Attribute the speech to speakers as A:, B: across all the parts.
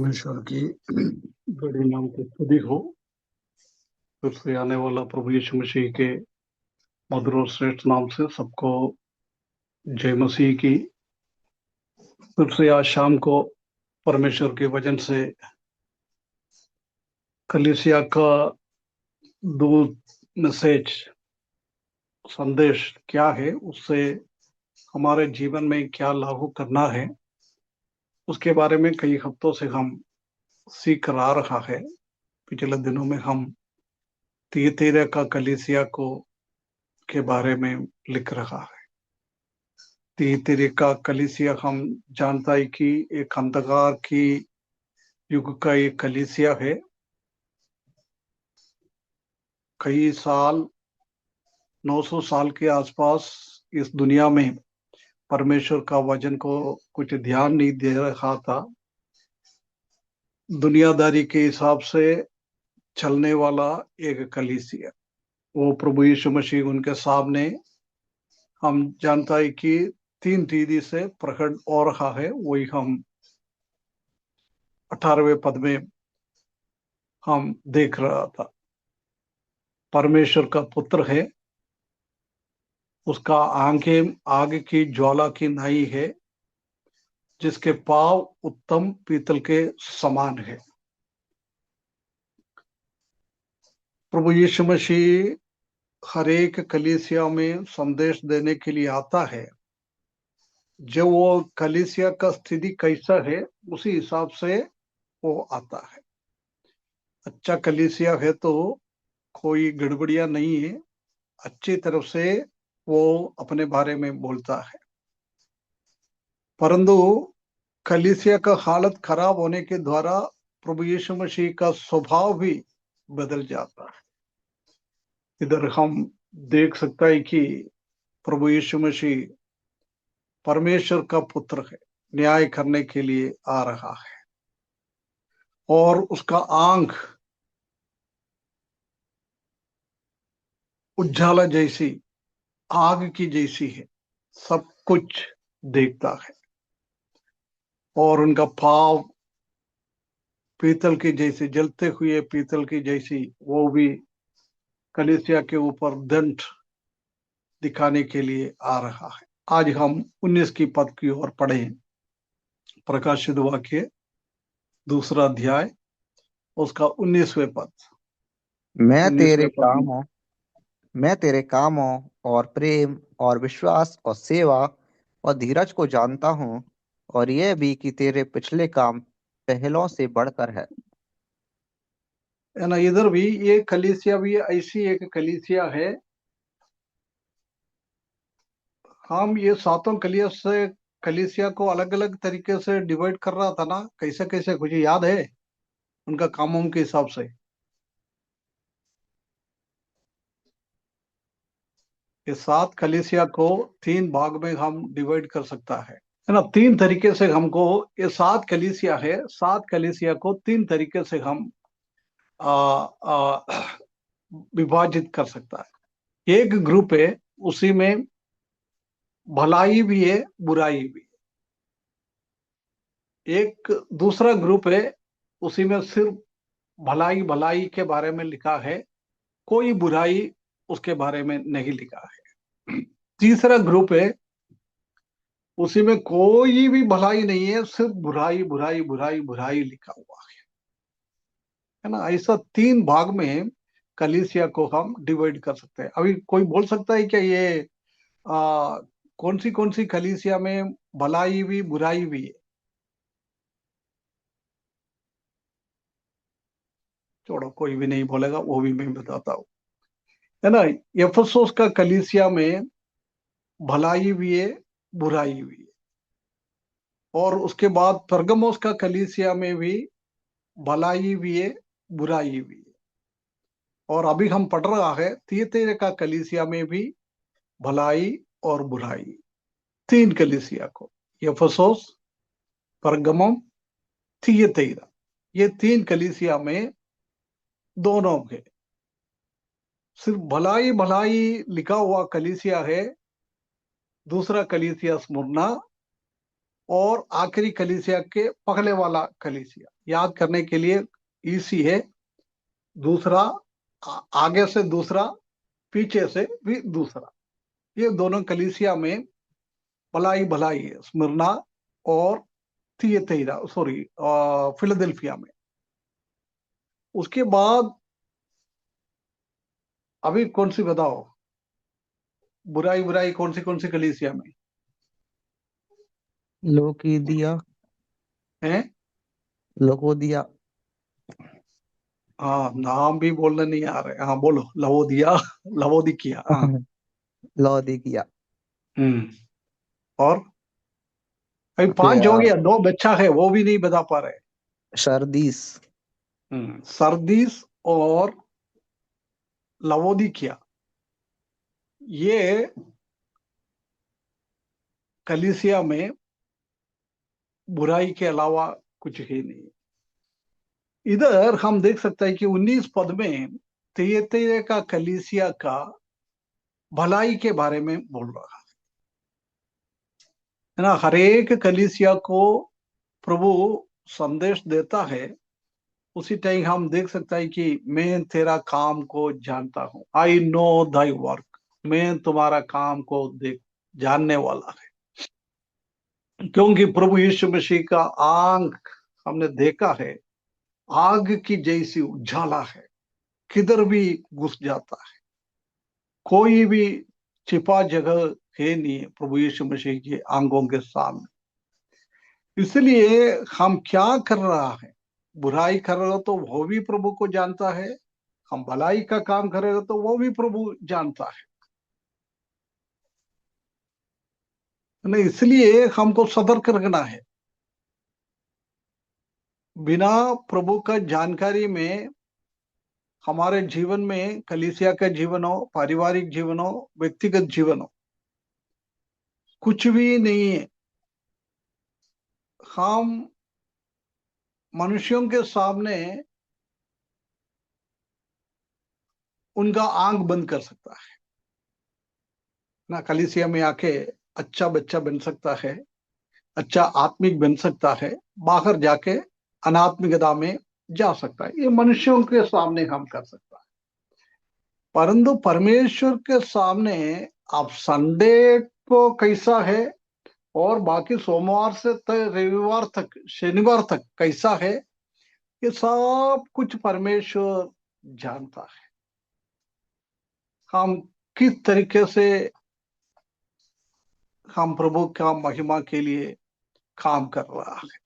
A: परमेश्वर की बड़ी नाम की स्तुति हो। फिर से आने वाला प्रभु यीशु मसीह के मधुर और श्रेष्ठ नाम से सबको जय मसीह की। फिर से आज शाम को परमेश्वर के वचन से कलीसिया का दूत मैसेज संदेश क्या है, उससे हमारे जीवन में क्या लागू करना है, उसके बारे में कई हफ्तों से हम सीख कर आ रहा है। पिछले दिनों में हम तियतीरा का कलीसिया को के बारे में लिख रहा है। तियतीरा का कलीसिया हम जानता है कि एक अंधकार की युग का एक कलीसिया है। कई साल 900 साल के आसपास इस दुनिया में परमेश्वर का वचन को कुछ ध्यान नहीं दे रहा था। दुनियादारी के हिसाब से चलने वाला एक कलीसिया, वो प्रभु यीशु मसीह उनके सामने हम जानता है कि 3 रीति से प्रकट हो रहा है। वही हम 18वें पद में हम देख रहा था। परमेश्वर का पुत्र है, उसका आंखें आग की ज्वाला की नाई है, जिसके पांव उत्तम पीतल के समान है। प्रभु यीशु मसीह हर एक कलीसिया में संदेश देने के लिए आता है। जो वो कलीसिया का स्थिति कैसा है उसी हिसाब से वो आता है। अच्छा कलीसिया है तो कोई गड़बड़ियां नहीं है, अच्छी तरफ से वो अपने बारे में बोलता है। परंतु कलीसिया का हालत खराब होने के द्वारा प्रभु यीशु मसीह का स्वभाव भी बदल जाता है। इधर हम देख सकता है कि प्रभु यीशु मसीह परमेश्वर का पुत्र है, न्याय करने के लिए आ रहा है, और उसका आंख उज्जाला जैसी आग की जैसी है, सब कुछ देखता है। और उनका पाव पीतल की जैसी, जलते हुए पीतल की जैसी, वो भी कलीसिया के ऊपर दंड दिखाने के लिए आ रहा है। आज हम 19 की पद की ओर पढ़ें। प्रकाशित वाक्य 2 अध्याय, उसका 19वें पद।
B: मैं तेरे
A: 19वें पद में
B: कामों मैं तेरे कामों और प्रेम और विश्वास और सेवा और धीरज को जानता हूँ, और यह भी कि तेरे पिछले काम पहलों से बढ़कर है।
A: है ना। इधर भी ये कलीसिया भी ऐसी एक कलीसिया है। हम ये सातों कलीसिया को अलग अलग तरीके से डिवाइड कर रहा था ना, कैसे कैसे कुछ याद है उनका कामों के हिसाब से। ये 7 कलीसिया को 3 भाग में हम डिवाइड कर सकता है ना। 3 तरीके से हमको, ये 7 कलीसिया है, 7 कलीसिया को 3 तरीके से हम आ, आ, विभाजित कर सकता है। एक ग्रुप है, उसी में भलाई भी है, बुराई भी है। एक दूसरा ग्रुप है, उसी में सिर्फ भलाई भलाई के बारे में लिखा है, कोई बुराई उसके बारे में नहीं लिखा है। तीसरा ग्रुप है, उसी में कोई भी भलाई नहीं है, सिर्फ बुराई बुराई बुराई बुराई लिखा हुआ है ना। ऐसा 3 भाग में कलीसिया को हम डिवाइड कर सकते हैं। अभी कोई बोल सकता है क्या ये कौन सी कलीसिया में भलाई भी बुराई भी है? छोड़ो, कोई भी नहीं बोलेगा, वो भी मैं बताता हूँ, है ना। एफेसोस का कलीसिया में भलाई भी है, बुराई भी है। और उसके बाद परगमोस का कलीसिया में भी भलाई भी है, बुराई भी है। और अभी हम पढ़ रहा है तियतीरा का कलीसिया में भी भलाई और बुराई। 3 कलीसिया को, एफेसोस, परगमम, थियतीरा, ये 3 कलीसिया में दोनों के सिर्फ भलाई भलाई लिखा हुआ कलीसिया है। दूसरा कलीसिया स्मुरना, और आखिरी कलीसिया के पहले वाला कलीसिया याद करने के लिए इसी है। दूसरा, आगे से दूसरा, पीछे से भी दूसरा, ये दोनों कलीसिया में भलाई भलाई है, स्मिरना और थियतैरा, सॉरी, फिलाडेल्फिया में। उसके बाद अभी कौन सी बताओ, बुराई बुराई कौन सी कलीसिया में
B: लोकीदिया,
A: है?
B: लोकोदिया।
A: हाँ, नाम भी बोलने नहीं आ रहे। हाँ बोलो, लवोदिया, लवोदिकिया। हाँ।
B: लौदीकिया।
A: हम्म। और अभी
B: फिर
A: 5 हो गया, 2 बच्चा है, वो भी नहीं बता पा रहे।
B: सरदीस।
A: सरदीस और लवोदिकिया, ये कलीसिया में बुराई के अलावा कुछ ही नहीं। इधर हम देख सकते हैं कि 19 पद में तियतैरे का कलीसिया का भलाई के बारे में बोल रहा है ना। हर एक कलीसिया को प्रभु संदेश देता है। उसी टाइम हम देख सकते हैं कि मैं तेरा काम को जानता हूं, आई नो दाई वर्क, मैं तुम्हारा काम को देख जानने वाला है। क्योंकि प्रभु यीशु मसीह का आंख हमने देखा है, आग की जैसी उजाला है, किधर भी घुस जाता है, कोई भी छिपा जगह है नहीं है प्रभु यीशु मसीह की आंखों के सामने। इसलिए हम क्या कर रहा है, बुराई कर रहे हो तो वो भी प्रभु को जानता है, हम भलाई का काम करेगा तो वो भी प्रभु जानता है ना। इसलिए हमको सतर्क रखना है। बिना प्रभु का जानकारी में हमारे जीवन में, कलीसिया का जीवन हो, पारिवारिक जीवन हो, व्यक्तिगत जीवन हो, कुछ भी नहीं है। हम मनुष्यों के सामने उनका आंख बंद कर सकता है ना। कलीसिया में आके अच्छा बच्चा बन सकता है, अच्छा आत्मिक बन सकता है, बाहर जाके अनात्मिकता में जा सकता है। ये मनुष्यों के सामने हम कर सकता है, परंतु परमेश्वर के सामने आप संडे को कैसा है और बाकी सोमवार से रविवार तक, शनिवार तक कैसा है, ये सब कुछ परमेश्वर जानता है। हम किस तरीके से हम प्रभु का महिमा के लिए काम कर रहा है।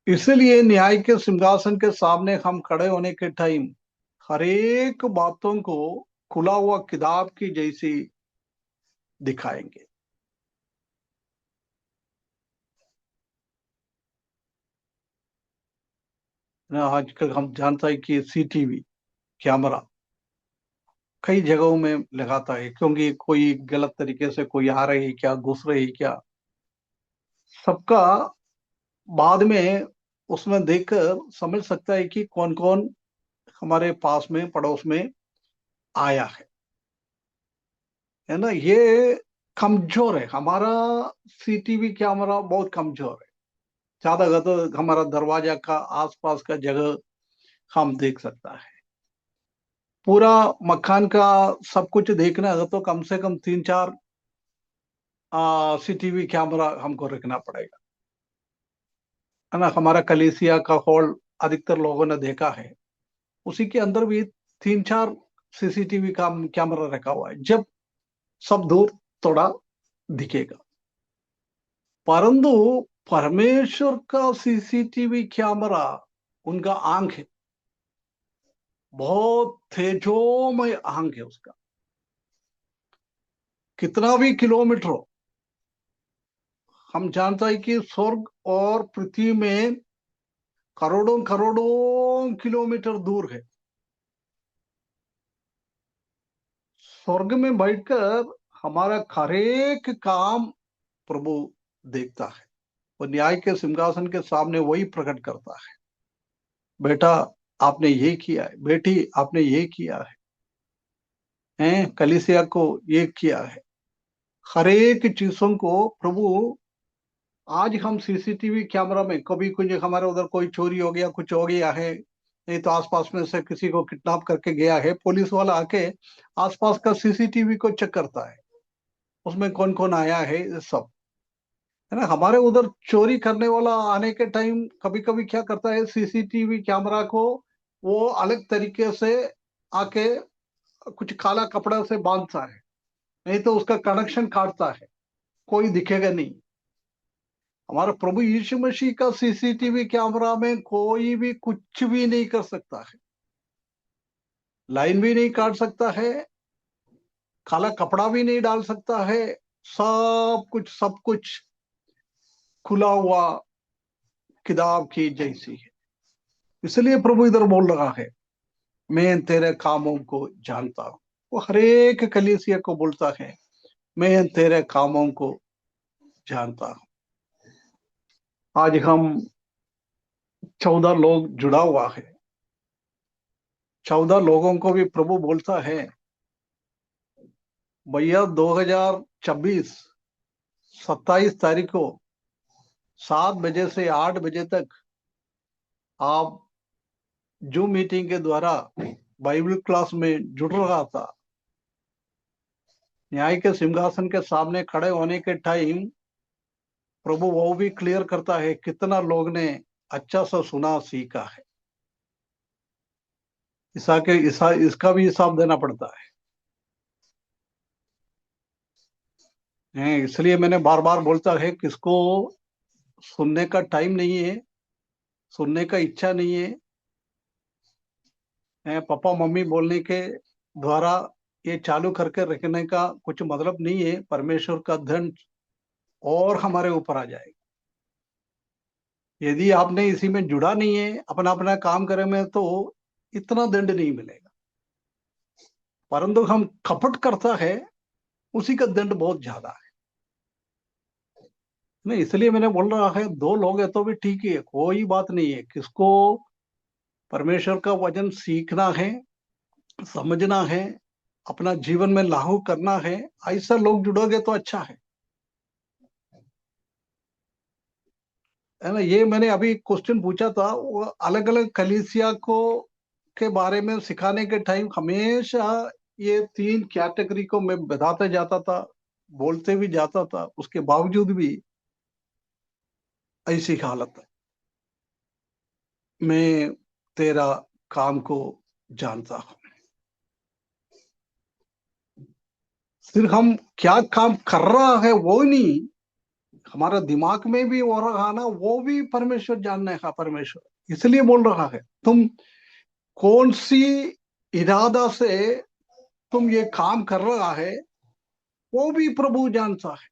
A: इसलिए न्याय के सिंहासन के सामने हम खड़े होने के टाइम हर एक बातों को खुला हुआ किताब की जैसी दिखाएंगे ना। आजकल हम जानता है कि सीटीवी कैमरा कई जगहों में लगाता है, क्योंकि कोई गलत तरीके से कोई आ रही क्या, घुस रही क्या, सबका बाद में उसमें देखकर समझ सकता है कि कौन कौन हमारे पास में, पड़ोस में आया है ना। ये कमजोर है हमारा, सीटीवी कैमरा बहुत कमजोर है। ज्यादा का तो हमारा दरवाजा का आसपास का जगह हम देख सकता है। पूरा मकान का सब कुछ देखना है तो कम से कम 3-4 सीटीवी कैमरा हमको रखना पड़ेगा, है ना। हमारा कलीसिया का हॉल अधिकतर लोगों ने देखा है, उसी के अंदर भी 3-4 सीसीटीवी का कैमरा रखा हुआ है, जब सब दूर थोड़ा दिखेगा। परंतु परमेश्वर का सीसीटीवी कैमरा, उनका आंख है, बहुत तेजोमय आंख है उसका। कितना भी किलोमीटर हो, हम जानता है कि स्वर्ग और पृथ्वी में करोड़ों करोड़ों किलोमीटर दूर है। स्वर्ग में बैठकर हमारा हर एक काम प्रभु देखता है, और न्याय के सिंहासन के सामने वही प्रकट करता है, बेटा आपने ये किया है, बेटी आपने ये किया है, हैं कलीसिया को ये किया है। हर एक चीजों को प्रभु, आज हम सीसीटीवी कैमरा में कभी कुछ हमारे उधर कोई चोरी हो गया, कुछ हो गया है, नहीं तो आसपास में से किसी को किडनैप करके गया है, पुलिस वाला आके आसपास का सीसीटीवी को चेक करता है, उसमें कौन कौन आया है, ये सब है ना। हमारे उधर चोरी करने वाला आने के टाइम कभी कभी क्या करता है, सीसीटीवी कैमरा को वो अलग तरीके से आके कुछ काला कपड़ा से बांधता है, नहीं तो उसका कनेक्शन काटता है, कोई दिखेगा नहीं। हमारा प्रभु यीशु मसीह का सीसीटीवी कैमरा में कोई भी कुछ भी नहीं कर सकता है, लाइन भी नहीं काट सकता है, काला कपड़ा भी नहीं डाल सकता है, सब कुछ खुला हुआ किताब की जैसी है। इसलिए प्रभु इधर बोल रहा है, मैं तेरे कामों को जानता हूं। वो हर एक कलीसिया को बोलता है, मैं तेरे कामों को जानता हूं। आज हम 14 लोग जुड़ा हुआ है, 14 लोगों को भी प्रभु बोलता है, भैया 2026 27 तारीख को 7 बजे से 8 बजे तक आप जूम मीटिंग के द्वारा बाइबल क्लास में जुड़ रहा था। न्याय के सिंहासन के सामने खड़े होने के टाइम प्रभु वो भी क्लियर करता है कितना लोग ने अच्छा सा सुना सीखा है। इसका भी हिसाब देना पड़ता है। इसलिए मैंने बार बार बोलता है, किसको सुनने का टाइम नहीं है, सुनने का इच्छा नहीं है, पापा मम्मी बोलने के द्वारा ये चालू करके रखने का कुछ मतलब नहीं है। परमेश्वर का दंड और हमारे ऊपर आ जाएगा यदि आपने इसी में जुड़ा नहीं है, अपना अपना काम करे में, तो इतना दंड नहीं मिलेगा। परंतु हम कपट करता है, उसी का दंड बहुत ज्यादा है। नहीं, इसलिए मैंने बोल रहा है, 2 लोग है तो भी ठीक है, कोई बात नहीं है। किसको परमेश्वर का वचन सीखना है, समझना है, अपना जीवन में लागू करना है, ऐसा लोग जुड़ोगे तो अच्छा है ना। ये मैंने अभी क्वेश्चन पूछा था, वो अलग अलग कलीसिया को के बारे में सिखाने के टाइम हमेशा ये 3 कैटेगरी को मैं बताते जाता था, बोलते भी जाता था, उसके बावजूद भी ऐसी हालत है। मैं तेरा काम को जानता हूं। सिर्फ हम क्या काम कर रहा है वो नहीं, हमारा दिमाग में भी हो रहा ना, वो भी परमेश्वर जानने का परमेश्वर। इसलिए बोल रहा है, तुम कौन सी इरादा से तुम ये काम कर रहा है, वो भी प्रभु जानता है।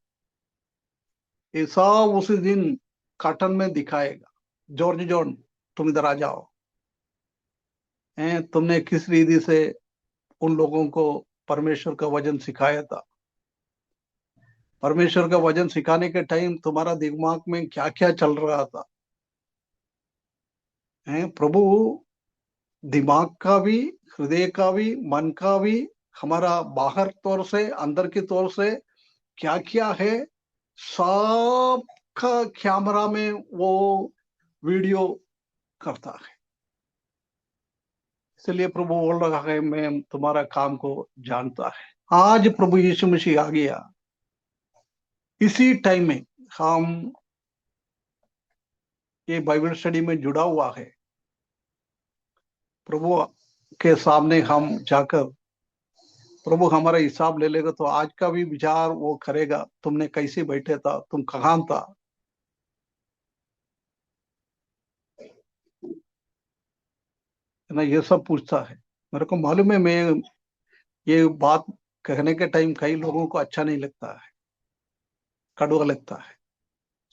A: ये सब उसी दिन काटन में दिखाएगा, जॉर्ज जॉन तुम इधर आ जाओ, तुमने किस रीति से उन लोगों को परमेश्वर का वचन सिखाया था। परमेश्वर का वचन सिखाने के टाइम तुम्हारा दिमाग में क्या क्या चल रहा था। प्रभु दिमाग का भी, हृदय का भी, मन का भी, हमारा बाहर तौर से अंदर की तौर से क्या क्या है, सब का कैमरा में वो वीडियो करता है। इसलिए प्रभु बोल रहा है, मैं तुम्हारा काम को जानता है। आज प्रभु यीशु मसीह आ गया, इसी टाइम में हम ये बाइबल स्टडी में जुड़ा हुआ है। प्रभु के सामने हम जाकर प्रभु हमारा हिसाब ले लेगा, तो आज का भी विचार वो करेगा, तुमने कैसे बैठे था, तुम कहाँ था। है ना, ये सब पूछता है। मेरे को मालूम है, मैं ये बात कहने के टाइम कई लोगों को अच्छा नहीं लगता है, कड़वा लगता है,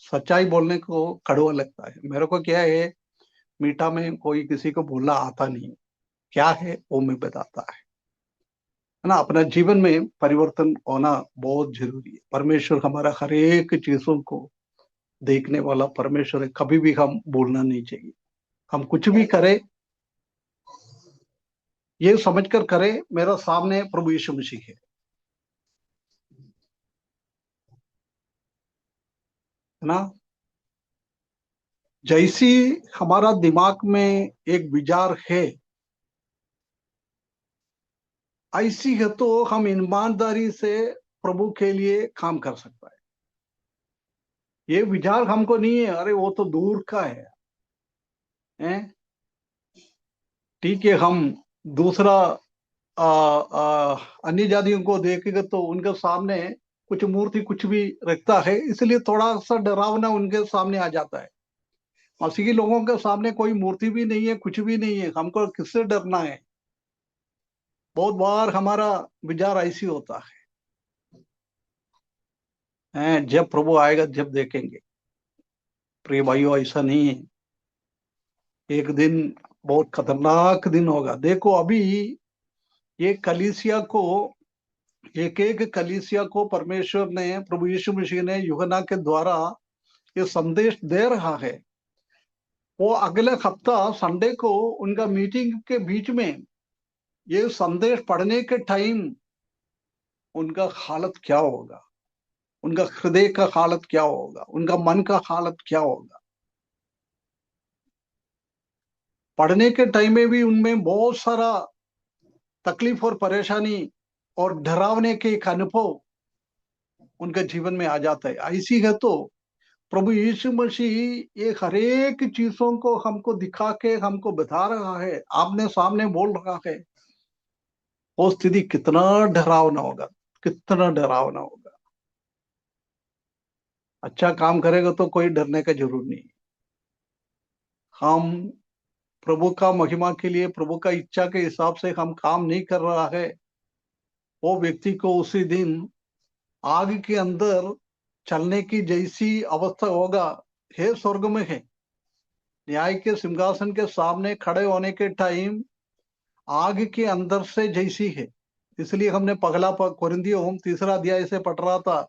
A: सच्चाई बोलने को कड़वा लगता है। मेरे को क्या है, मीठा में कोई किसी को बोलना आता नहीं, क्या है वो मैं बताता है ना। अपना जीवन में परिवर्तन होना बहुत जरूरी है। परमेश्वर हमारा हर एक चीजों को देखने वाला परमेश्वर है, कभी भी हम बोलना नहीं चाहिए। हम कुछ भी करें, ये समझकर करें, मेरा सामने प्रभु यीशु मसीह है। है ना। जैसी हमारा दिमाग में एक विचार है, ऐसी है तो हम ईमानदारी से प्रभु के लिए काम कर सकता है। ये विचार हमको नहीं है, अरे वो तो दूर का है? ठीक है, हम दूसरा अन्य जातियों को देखेंगे तो उनके सामने कुछ मूर्ति कुछ भी रखता है, इसलिए थोड़ा सा डरावना उनके सामने आ जाता है। मसीही लोगों के सामने कोई मूर्ति भी नहीं है, कुछ भी नहीं है, हमको किससे डरना है? बहुत बार हमारा विचार ऐसी होता है, जब प्रभु आएगा जब देखेंगे। प्रिय भाइयों, ऐसा नहीं है। एक दिन बहुत खतरनाक दिन होगा। देखो अभी ये कलीसिया को, एक एक कलीसिया को परमेश्वर ने, प्रभु यीशु मसीह ने यूहन्ना के द्वारा ये संदेश दे रहा है। वो अगले हफ्ता संडे को उनका मीटिंग के बीच में ये संदेश पढ़ने के टाइम उनका हालत क्या होगा, उनका हृदय का हालत क्या होगा, उनका मन का हालत क्या होगा। पढ़ने के टाइम में भी उनमें बहुत सारा तकलीफ और परेशानी और डरावने के एक अनुभव उनके जीवन में आ जाता है। ऐसी है तो प्रभु यीशु मसीह ये हर एक चीजों को हमको दिखा के हमको बता रहा है, आपने सामने बोल रहा है। वो स्थिति कितना डरावना होगा, कितना डरावना होगा। अच्छा काम करेगा तो कोई डरने का जरूर नहीं। हम प्रभु का महिमा के लिए, प्रभु का इच्छा के हिसाब से हम काम नहीं कर रहा है, वो व्यक्ति को उसी दिन आग के अंदर चलने की जैसी अवस्था होगा। हे स्वर्ग में है, न्याय के सिंहासन के सामने खड़े होने के टाइम आग के अंदर से जैसी है। इसलिए हमने पगला कोरिन्थियों हम 3 अध्याय से पढ़ रहा था,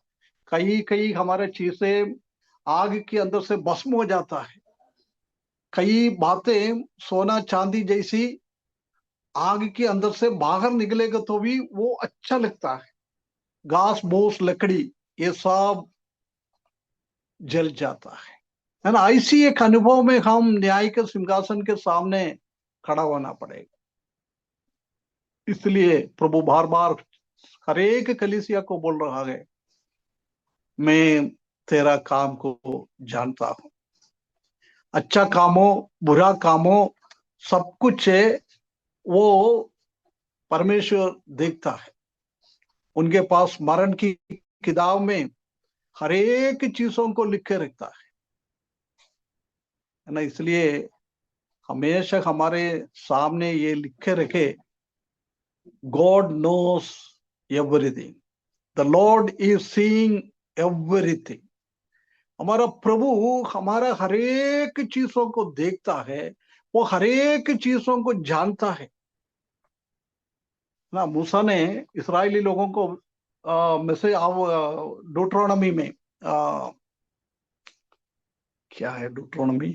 A: कई कई हमारे चीजें आग के अंदर से भस्म हो जाता है। कई बातें सोना चांदी जैसी आग के अंदर से बाहर निकलेगा तो भी वो अच्छा लगता है। घास भूस लकड़ी ये सब जल जाता है ना। ऐसी एक अनुभव में हम न्याय के सिंहासन के सामने खड़ा होना पड़ेगा। इसलिए प्रभु बार बार हर एक कलीसिया को बोल रहा है, मैं तेरा काम को जानता हूं। अच्छा काम हो बुरा काम हो, सब कुछ है वो परमेश्वर देखता है। उनके पास मरण की किताब में हर एक चीजों को लिख के रखता है ना। इसलिए हमेशा हमारे सामने ये लिखे रखे, God knows everything, the Lord is seeing everything. हमारा प्रभु हमारा हर एक चीजों को देखता है, वो हर एक चीजों को जानता है ना। मूसा ने इस्राएली लोगों को में से डूट्रोनमी में क्या है डूट्रोनमी,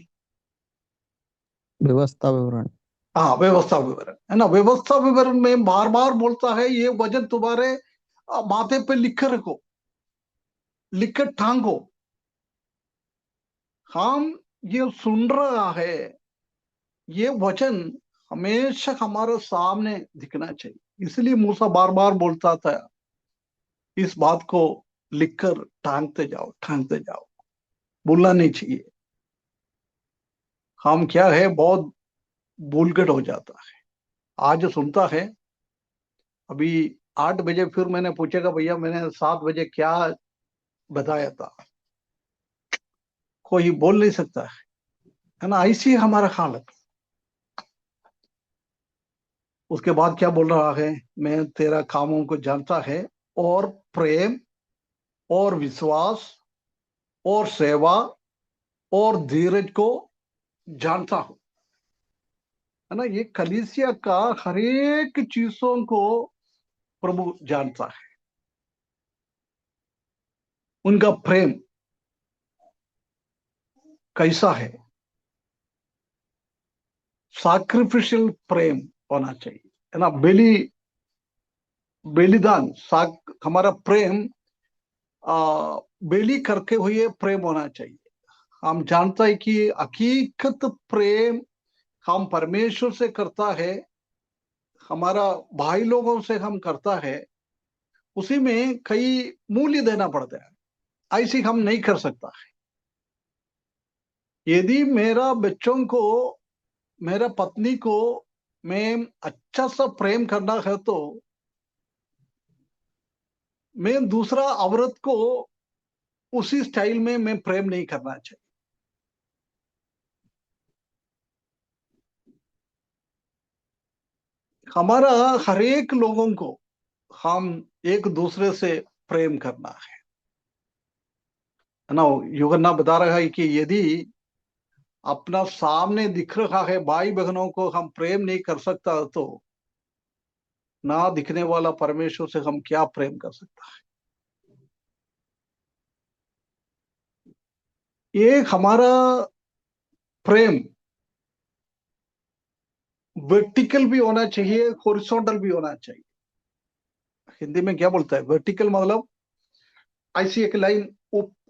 B: व्यवस्था विवरण।
A: हाँ व्यवस्था विवरण है ना। व्यवस्था विवरण में बार बार बोलता है, ये वचन तुम्हारे माथे पे लिख कर रखो, लिख कर टांगो। हम ये सुन रहा है, ये वचन हमेशा हमारे सामने दिखना चाहिए। इसलिए मूसा बार बार बोलता था, इस बात को लिखकर टांगते जाओ, टांगते जाओ, भूलना नहीं चाहिए। हम क्या है, बहुत भूलगट हो जाता है। आज सुनता है, अभी 8 बजे फिर मैंने पूछेगा, भैया मैंने 7 बजे क्या बताया था, कोई बोल नहीं सकता है ना। ऐसी हमारा हालत। उसके बाद क्या बोल रहा है, मैं तेरा कामों को जानता है और प्रेम और विश्वास और सेवा और धीरज को जानता हूं, है ना। ये कलीसिया का हर एक चीजों को प्रभु जानता है। उनका प्रेम कैसा है, सैक्रिफिशियल प्रेम होना चाहिए, है ना। बलिदान हमारा प्रेम बेली करके हुए प्रेम होना चाहिए। हम जानता है कि हकीकत प्रेम हम परमेश्वर से करता है, हमारा भाई लोगों से हम करता है, उसी में कई मूल्य देना पड़ता है। ऐसी हम नहीं कर सकता है। यदि मेरा बच्चों को, मेरा पत्नी को मैं अच्छा सा प्रेम करना है, तो मैं दूसरा औरत को उसी स्टाइल में मैं प्रेम नहीं करना चाहिए। हमारा हर एक लोगों को हम एक दूसरे से प्रेम करना है ना। युगन्ना बता रहा है कि यदि अपना सामने दिख रहा है भाई बहनों को हम प्रेम नहीं कर सकता, तो ना दिखने वाला परमेश्वर से हम क्या प्रेम कर सकता है। ये हमारा प्रेम वर्टिकल भी होना चाहिए, हॉरिजॉन्टल भी होना चाहिए। हिंदी में क्या बोलता है, वर्टिकल मतलब ऐसी एक लाइन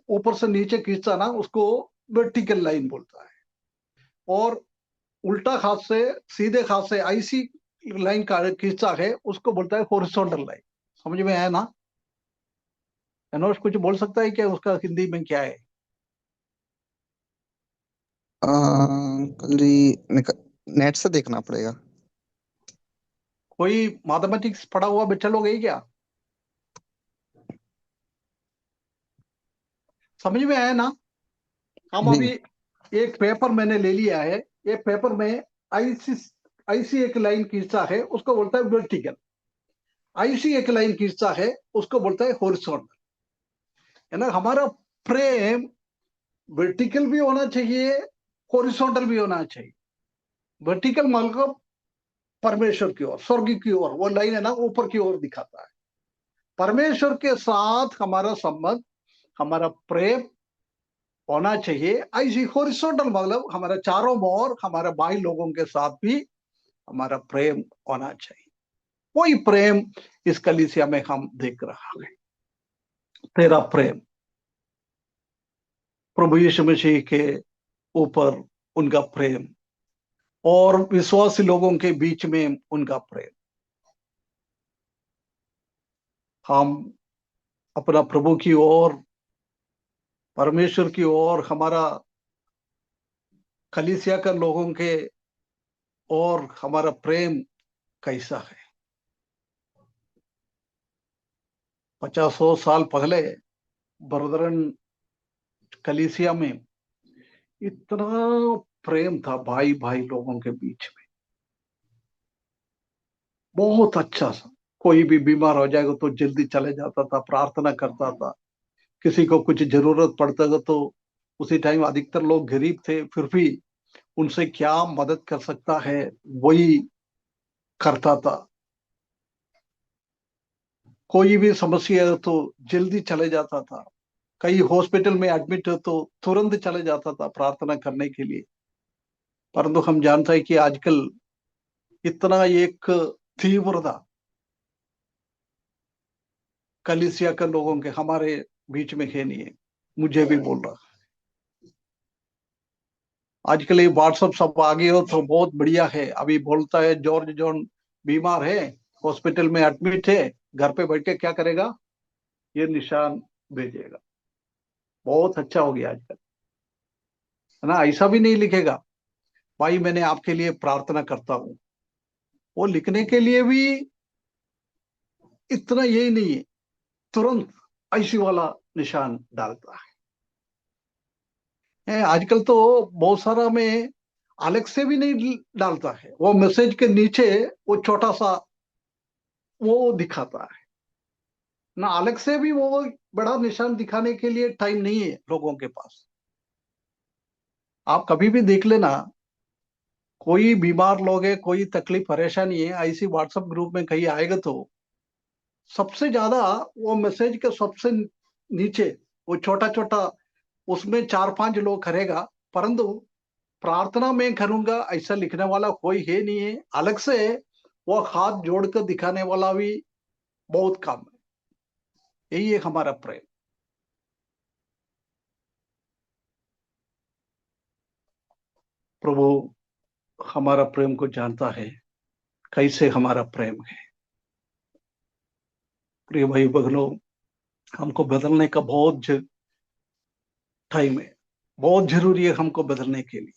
A: ऊपर से नीचे खींचता ना, उसको वर्टिकल लाइन बोलता है। और उल्टा हाथ से, सीधे हाथ से ऐसी लाइन का खींचता है, उसको बोलता है हॉरिजॉन्टल लाइन। समझ में आया ना? मनोज कुछ बोल सकता है क्या, उसका हिंदी में क्या है?
B: अंकल जी, नेट से देखना पड़ेगा।
A: कोई मैथमेटिक्स पढ़ा हुआ बच्चा लोग है क्या? समझ में आया ना? हम
B: जी।
A: अभी एक पेपर मैंने ले लिया है, ये पेपर में ऐसी ऐसी एक लाइन खींचता है, उसको बोलता है वर्टिकल। ऐसी एक लाइन खींचता है, उसको बोलता है हॉरिजॉन्टल। है ना? हमारा प्रेम वर्टिकल भी होना चाहिए, हॉरिजॉन्टल भी होना चाहिए। वर्टिकल मतलब परमेश्वर की ओर, स्वर्ग की ओर, वो लाइन है ना, ऊपर की ओर दिखाता है। परमेश्वर के साथ हमारा संबंध, हमारा प्रेम होना चाहिए। ऐसी हॉरिजॉन्टल मतलब हमारा चारों ओर हमारे भाई लोगों के साथ भी हमारा प्रेम होना चाहिए। वही प्रेम इस कलीसिया में हम देख रहा है। तेरा प्रेम, प्रभु यीशु मसीह के ऊपर उनका प्रेम, और विश्वासी लोगों के बीच में उनका प्रेम। हम अपना प्रभु की ओर, परमेश्वर की ओर, हमारा कलीसिया के लोगों के और हमारा प्रेम कैसा है। 50-100 साल पहले बरदरन कलीसिया में इतना प्रेम था भाई भाई लोगों के बीच में, बहुत अच्छा सा। कोई भी बीमार हो जाएगा तो जल्दी चले जाता था, प्रार्थना करता था। किसी को कुछ जरूरत पड़ता था तो उसी टाइम, अधिकतर लोग गरीब थे, फिर भी उनसे क्या मदद कर सकता है वही करता था। कोई भी समस्या है तो जल्दी चले जाता था। कई हॉस्पिटल में एडमिट हो तो तुरंत चले जाता था प्रार्थना करने के लिए। परंतु हम जानते हैं कि आजकल इतना एक तीव्रता कलीसिया के लोगों के हमारे बीच में है नहीं है। मुझे भी बोल रहा, आजकल ये व्हाट्सअप सब आगे हो तो बहुत बढ़िया है। अभी बोलता है जॉर्ज जॉन बीमार है, हॉस्पिटल में एडमिट है, घर पे बैठ के क्या करेगा, ये निशान भेजेगा। बहुत अच्छा हो गया आजकल, है ना? ऐसा भी नहीं लिखेगा भाई मैंने आपके लिए प्रार्थना करता हूं। वो लिखने के लिए भी इतना यही नहीं है, तुरंत ऐसी वाला निशान डालता आजकल तो बहुत सारा में अलग से भी नहीं डालता है, वो मैसेज के नीचे वो छोटा सा वो दिखाता है ना। अलग से भी वो बड़ा निशान दिखाने के लिए टाइम नहीं है लोगों के पास। आप कभी भी देख लेना, कोई बीमार लोग है, कोई तकलीफ परेशानी है, ऐसी व्हाट्सएप ग्रुप में कहीं आएगा तो सबसे ज्यादा वो मैसेज के सबसे नीचे वो छोटा छोटा, उसमें 4-5 लोग करेगा, परंतु प्रार्थना में करूंगा ऐसा लिखने वाला कोई है नहीं है। अलग से वो हाथ जोड़कर दिखाने वाला भी बहुत कम है। यही है हमारा प्रेम। प्रभु हमारा प्रेम को जानता है, कैसे हमारा प्रेम है। प्रिय भाई बहनों, हमको बदलने का बहुत टाइम है, बहुत जरूरी है हमको बदलने के लिए।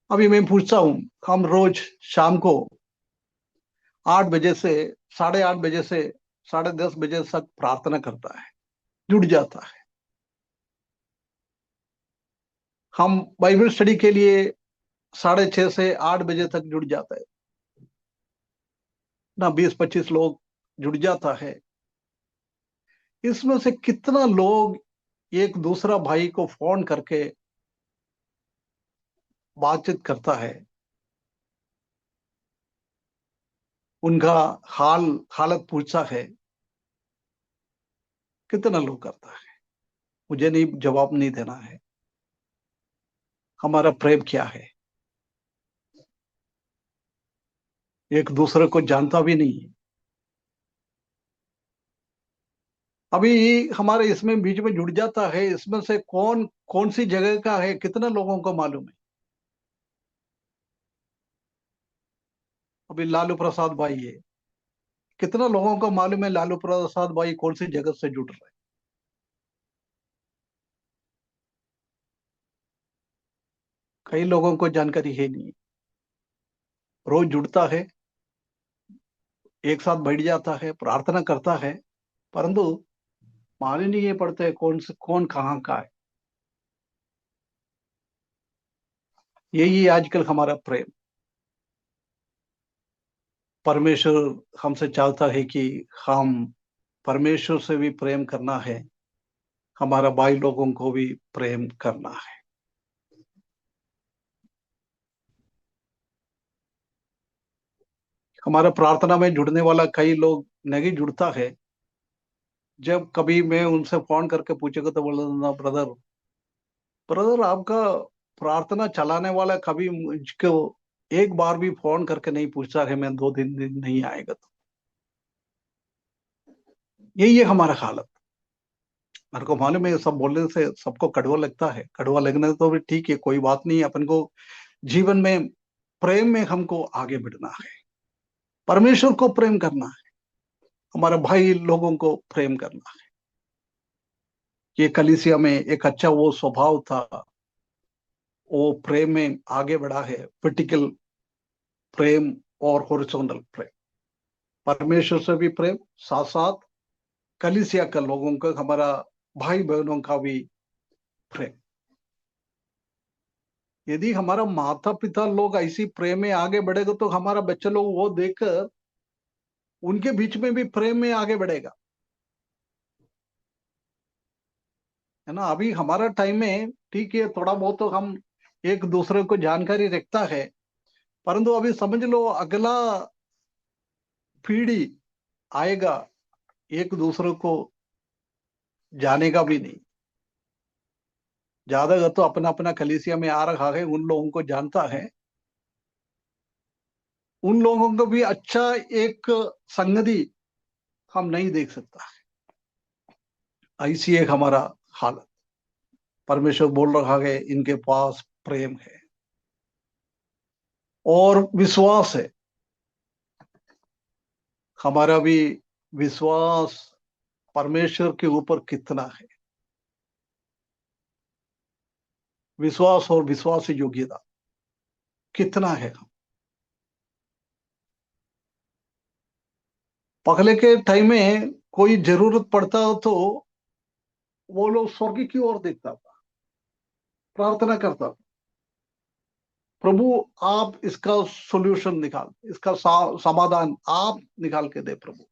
A: अभी मैं पूछता हूं, हम रोज शाम को 8 बजे से 8:30 बजे से 10:30 बजे तक प्रार्थना करता है, जुड़ जाता है। हम बाइबल स्टडी के लिए 6:30 से 8 बजे तक जुड़ जाता है ना, 20-25 लोग जुड़ जाता है। इसमें से कितना लोग एक दूसरा भाई को फोन करके बातचीत करता है, उनका हालत पूछता है? कितना लोग करता है? मुझे नहीं, जवाब नहीं देना है। हमारा प्रेम क्या है? एक दूसरे को जानता भी नहीं है। अभी हमारे इसमें बीच में जुड़ जाता है, इसमें से कौन कौन सी जगह का है, कितना लोगों को मालूम है? अभी लालू प्रसाद भाई है, कितना लोगों को मालूम है लालू प्रसाद भाई कौन सी जगह से जुड़ रहे हैं? कई लोगों को जानकारी है नहीं। रोज जुड़ता है, एक साथ बैठ जाता है, प्रार्थना करता है, परंतु मालूम नहीं ये पड़ते कौन से कौन कहाँ का है। यही आजकल हमारा प्रेम। परमेश्वर हमसे चाहता है कि हम परमेश्वर से भी प्रेम करना है, हमारा भाई लोगों को भी प्रेम करना है। हमारा प्रार्थना में जुड़ने वाला कई लोग नहीं जुड़ता है। जब कभी मैं उनसे फोन करके पूछेगा तो बोला ना, ब्रदर ब्रदर आपका प्रार्थना चलाने वाला कभी मुझको एक बार भी फोन करके नहीं पूछता है, मैं 2 दिन नहीं आएगा तो। यही है हमारा हालत। मेरे को मालूम है ये सब बोलने से सबको कड़वा लगता है, कड़वा लगने तो भी ठीक है, कोई बात नहीं। अपन को जीवन में प्रेम में हमको आगे बढ़ना है, परमेश्वर को प्रेम करना है, हमारे भाई लोगों को प्रेम करना है। ये कलीसिया में एक अच्छा वो स्वभाव था, वो प्रेम में आगे बढ़ा है, वर्टिकल प्रेम और हॉरिजॉन्टल प्रेम। परमेश्वर से भी प्रेम, साथ साथ कलीसिया का लोगों का, हमारा भाई बहनों का भी प्रेम। यदि हमारा माता पिता लोग ऐसी प्रेम में आगे बढ़ेगा तो हमारा बच्चे लोग वो देखकर उनके बीच में भी प्रेम में आगे बढ़ेगा, है ना। अभी हमारा टाइम में ठीक है, थोड़ा बहुत तो हम एक दूसरे को जानकारी रखता है, परंतु अभी समझ लो अगला पीढ़ी आएगा, एक दूसरे को जानेगा भी नहीं। ज्यादातर तो अपना अपना कलीसिया में आ रहा है, उन लोगों को जानता है, उन लोगों को भी अच्छा एक संगति हम नहीं देख सकता है। ऐसी एक हमारा हालत। परमेश्वर बोल रहा है इनके पास प्रेम है और विश्वास है। हमारा भी विश्वास परमेश्वर के ऊपर कितना है, विश्वास और विश्वास योग्यता कितना है। पहले के टाइम में कोई जरूरत पड़ता हो तो वो लोग स्वर्ग की ओर देखता था, प्रार्थना करता था, प्रभु आप इसका सॉल्यूशन निकाल, इसका समाधान आप निकाल के दे प्रभु,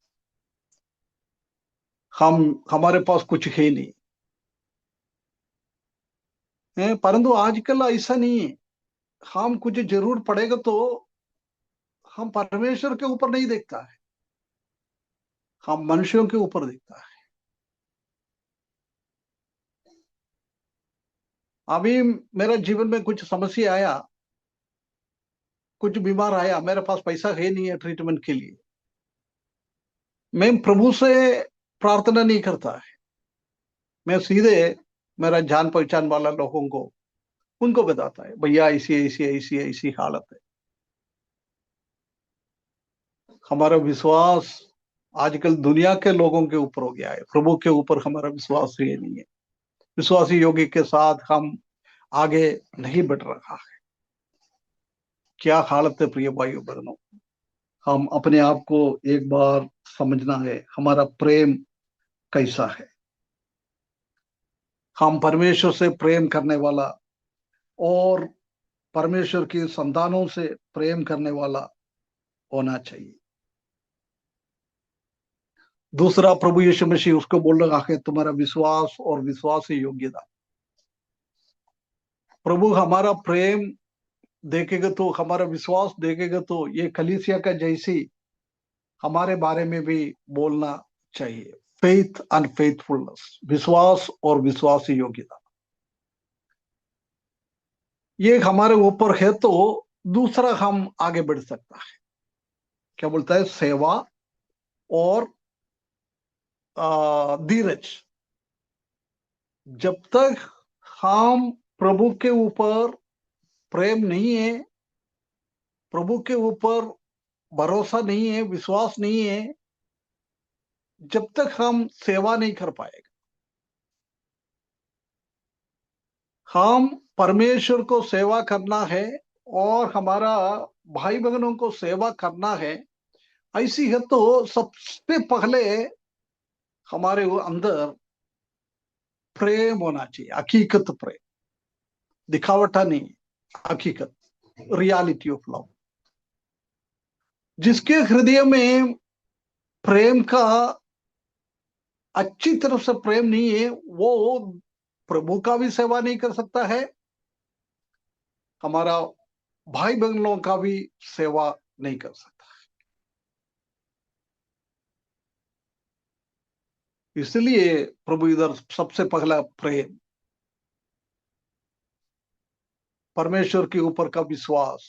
A: हमारे पास कुछ है नहीं है। परंतु आजकल ऐसा नहीं है। हम कुछ जरूर पड़ेगा तो हम परमेश्वर के ऊपर नहीं देखता है, हम मनुष्यों के ऊपर देखता है। अभी मेरा जीवन में कुछ समस्या आया, कुछ बीमार आया, मेरे पास पैसा है नहीं है ट्रीटमेंट के लिए, मैं प्रभु से प्रार्थना नहीं करता है। मैं सीधे मेरा जान पहचान वाला लोगों को उनको बताता है भैया ऐसी ऐसी ऐसी ऐसी हालत है। हमारा विश्वास आजकल दुनिया के लोगों के ऊपर हो गया है, प्रभु के ऊपर हमारा विश्वास ये नहीं है। विश्वासी योगी के साथ हम आगे नहीं बढ़ रहा है। क्या हालत है प्रिय भाइयों बहनों, हम अपने आप को एक बार समझना है, हमारा प्रेम कैसा है। हम परमेश्वर से प्रेम करने वाला और परमेश्वर की संतानों से प्रेम करने वाला होना चाहिए। दूसरा, प्रभु यीशु मसीह उसको बोल रहा है तुम्हारा विश्वास और विश्वास की योग्यता। प्रभु हमारा प्रेम देखेगा तो, हमारा विश्वास देखेगा तो ये कलीसिया का जैसी हमारे बारे में भी बोलना चाहिए। फेथ एंड फेथफुलनेस, विश्वास और विश्वास की योग्यता, ये हमारे ऊपर है तो दूसरा हम आगे बढ़ सकता है। क्या बोलता है, सेवा और धीरज। जब तक हम प्रभु के ऊपर प्रेम नहीं है, प्रभु के ऊपर भरोसा नहीं है, विश्वास नहीं है, जब तक हम सेवा नहीं कर पाएगा। हम परमेश्वर को सेवा करना है और हमारा भाई बहनों को सेवा करना है, ऐसी है तो सबसे पहले हमारे अंदर प्रेम होना चाहिए। हकीकत प्रेम, दिखावटा नहीं, हकीकत, रियलिटी ऑफ लव। जिसके हृदय में प्रेम का अच्छी तरह से प्रेम नहीं है, वो प्रभु का भी सेवा नहीं कर सकता है, हमारा भाई बहनों का भी सेवा नहीं कर सकता। इसलिए प्रभु इधर सबसे पहला प्रेम, परमेश्वर के ऊपर का विश्वास,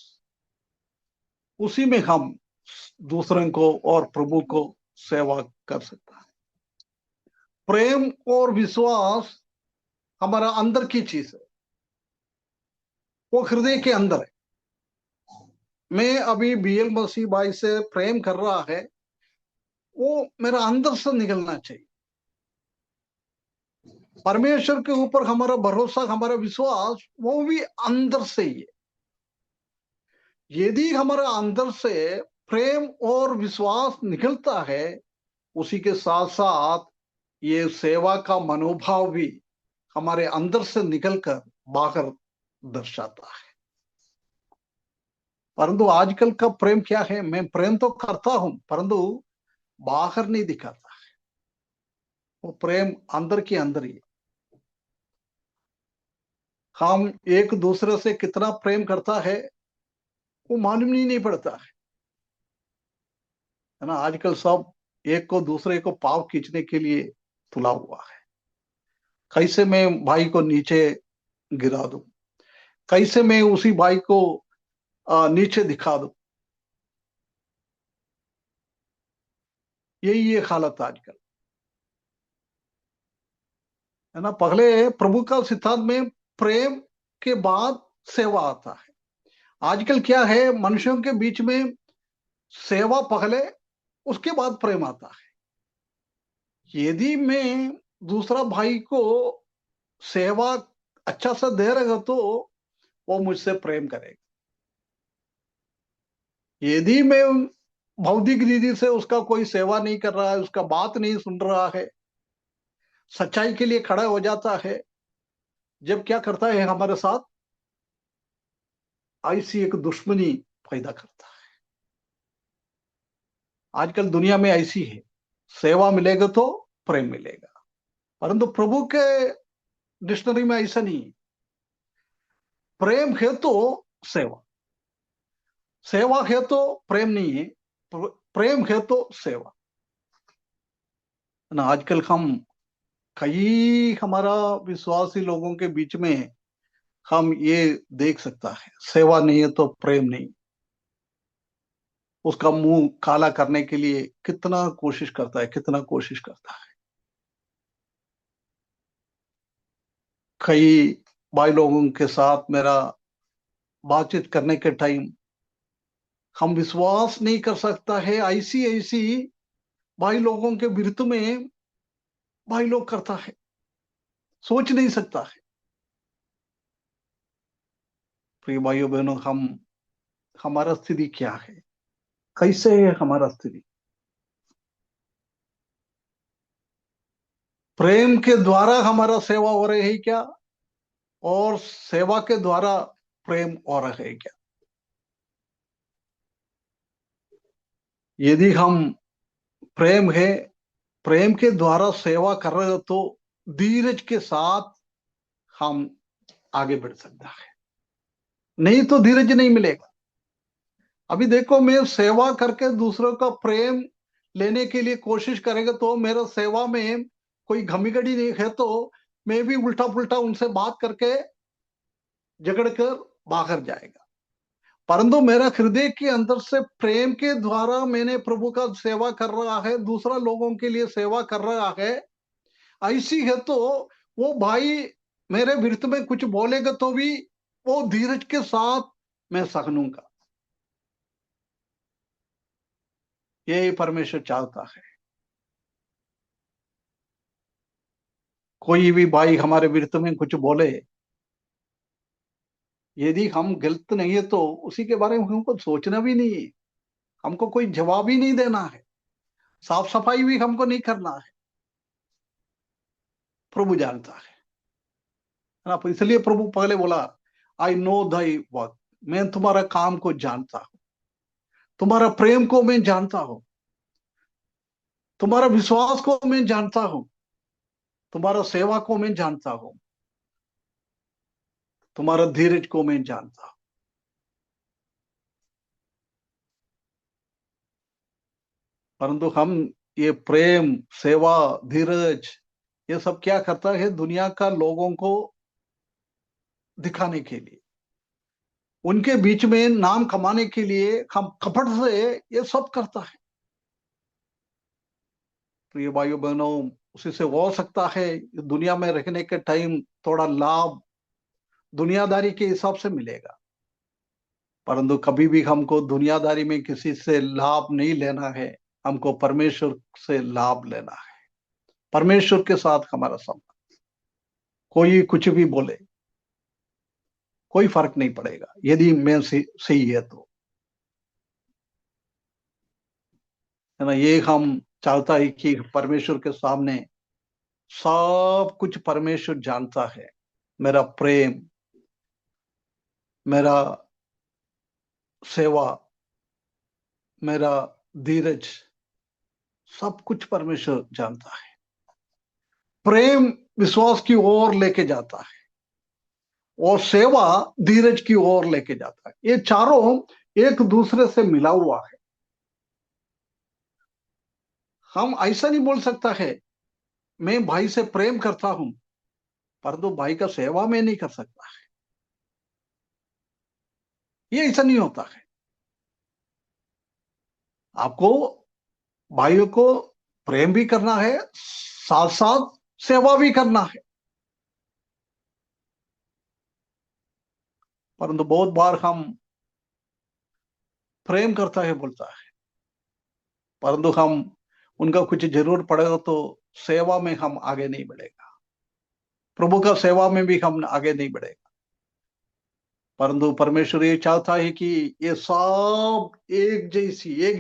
A: उसी में हम दूसरों को और प्रभु को सेवा कर सकता है। प्रेम और विश्वास हमारा अंदर की चीज है, वो हृदय के अंदर है। मैं अभी बीएल मसीह भाई से प्रेम कर रहा है, वो मेरा अंदर से निकलना चाहिए। परमेश्वर के ऊपर हमारा भरोसा, हमारा विश्वास, वो भी अंदर से ही है। यदि हमारा अंदर से प्रेम और विश्वास निकलता है, उसी के साथ साथ ये सेवा का मनोभाव भी हमारे अंदर से निकलकर बाहर दर्शाता है। परंतु आजकल का प्रेम क्या है, मैं प्रेम तो करता हूं परंतु बाहर नहीं दिखाता है। वो प्रेम अंदर के अंदर ही है। हम एक दूसरे से कितना प्रेम करता है वो मालूम ही नहीं पड़ता है ना। आजकल सब एक को दूसरे को पाव खींचने के लिए तुला हुआ है। कैसे मैं भाई को नीचे गिरा दूं, कैसे मैं उसी भाई को नीचे दिखा दूं, यही ये हालत आजकल है ना। पहले प्रभु का सिद्धांत में प्रेम के बाद सेवा आता है। आजकल क्या है, मनुष्यों के बीच में सेवा पहले, उसके बाद प्रेम आता है। यदि मैं दूसरा भाई को सेवा अच्छा सा दे रहेगा तो वो मुझसे प्रेम करेगा। यदि मैं भौतिक रीति से उसका कोई सेवा नहीं कर रहा है, उसका बात नहीं सुन रहा है, सच्चाई के लिए खड़ा हो जाता है, जब क्या करता है हमारे साथ, ऐसी एक दुश्मनी पैदा करता है। आजकल दुनिया में ऐसी है, सेवा मिलेगा तो प्रेम मिलेगा, परंतु प्रभु के डिक्शनरी में ऐसा नहीं है। प्रेम है तो सेवा, सेवा है तो प्रेम नहीं है, प्रेम है तो सेवा ना। आजकल हम कई हमारा विश्वासी लोगों के बीच में हम ये देख सकता है, सेवा नहीं है तो प्रेम नहीं। उसका मुंह काला करने के लिए कितना कोशिश करता है, कितना कोशिश करता है। कई भाई लोगों के साथ मेरा बातचीत करने के टाइम हम विश्वास नहीं कर सकता है, ऐसी ऐसी भाई लोगों के विरुद्ध में भाई लोग करता है, सोच नहीं सकता है। प्रिय भाइयों बहनों, हम हमारा स्थिति क्या है, कैसे है हमारा स्थिति? प्रेम के द्वारा हमारा सेवा हो रही है क्या, और सेवा के द्वारा प्रेम हो रहा है क्या? यदि हम प्रेम है, प्रेम के द्वारा सेवा कर रहे हो, तो धीरज के साथ हम आगे बढ़ सकता है, नहीं तो धीरज नहीं मिलेगा। अभी देखो, मैं सेवा करके दूसरों का प्रेम लेने के लिए कोशिश करेंगे तो मेरा सेवा में कोई घमी घड़ी नहीं है, तो मैं भी उल्टा पुल्टा उनसे बात करके झगड़ कर बाहर जाएगा। परंतु मेरा हृदय के अंदर से प्रेम के द्वारा मैंने प्रभु का सेवा कर रहा है, दूसरा लोगों के लिए सेवा कर रहा है, ऐसी है तो वो भाई मेरे विरुद्ध में कुछ बोलेगा तो भी वो धीरज के साथ मैं सहूंगा। यही परमेश्वर चाहता है। कोई भी भाई हमारे विरुद्ध में कुछ बोले, यदि हम गलत नहीं है तो उसी के बारे में हमको सोचना भी नहीं है, हमको कोई जवाब ही नहीं देना है, साफ सफाई भी हमको नहीं करना है। प्रभु जानता है ना। इसलिए प्रभु पहले बोला, आई नो दाई वर्क, मैं तुम्हारा काम को जानता हूं, तुम्हारा प्रेम को मैं जानता हूं, तुम्हारा विश्वास को मैं जानता हूं, तुम्हारा सेवा को मैं जानता हूं, तुम्हारा धीरज को मैं जानता हूं। परंतु हम ये प्रेम, सेवा, धीरज, ये सब क्या करता है, दुनिया का लोगों को दिखाने के लिए, उनके बीच में नाम कमाने के लिए हम कपट से ये सब करता है। तो ये भाइयों बहनों, उसी से हो सकता है दुनिया में रहने के टाइम थोड़ा लाभ दुनियादारी के हिसाब से मिलेगा, परंतु कभी भी हमको दुनियादारी में किसी से लाभ नहीं लेना है, हमको परमेश्वर से लाभ लेना है। परमेश्वर के साथ हमारा संबंध, कोई कुछ भी बोले कोई फर्क नहीं पड़ेगा, यदि मैं सही है तो, है ना। ये हम चाहता है कि परमेश्वर के सामने सब कुछ परमेश्वर जानता है। मेरा प्रेम, मेरा सेवा, मेरा धीरज, सब कुछ परमेश्वर जानता है। प्रेम विश्वास की ओर लेके जाता है, और सेवा धीरज की ओर लेके जाता है। ये चारों एक दूसरे से मिला हुआ है। हम ऐसा नहीं बोल सकता है मैं भाई से प्रेम करता हूं परंतु भाई का सेवा में नहीं कर सकता है, ये ऐसा नहीं होता है। आपको भाइयों को प्रेम भी करना है, साथ साथ सेवा भी करना है। परंतु बहुत बार हम प्रेम करता है बोलता है, परंतु हम उनका कुछ जरूर पड़ेगा तो सेवा में हम आगे नहीं बढ़ेगा, प्रभु का सेवा में भी हम आगे नहीं बढ़ेगा। परंतु परमेश्वर ये चाहता है कि ये सब एक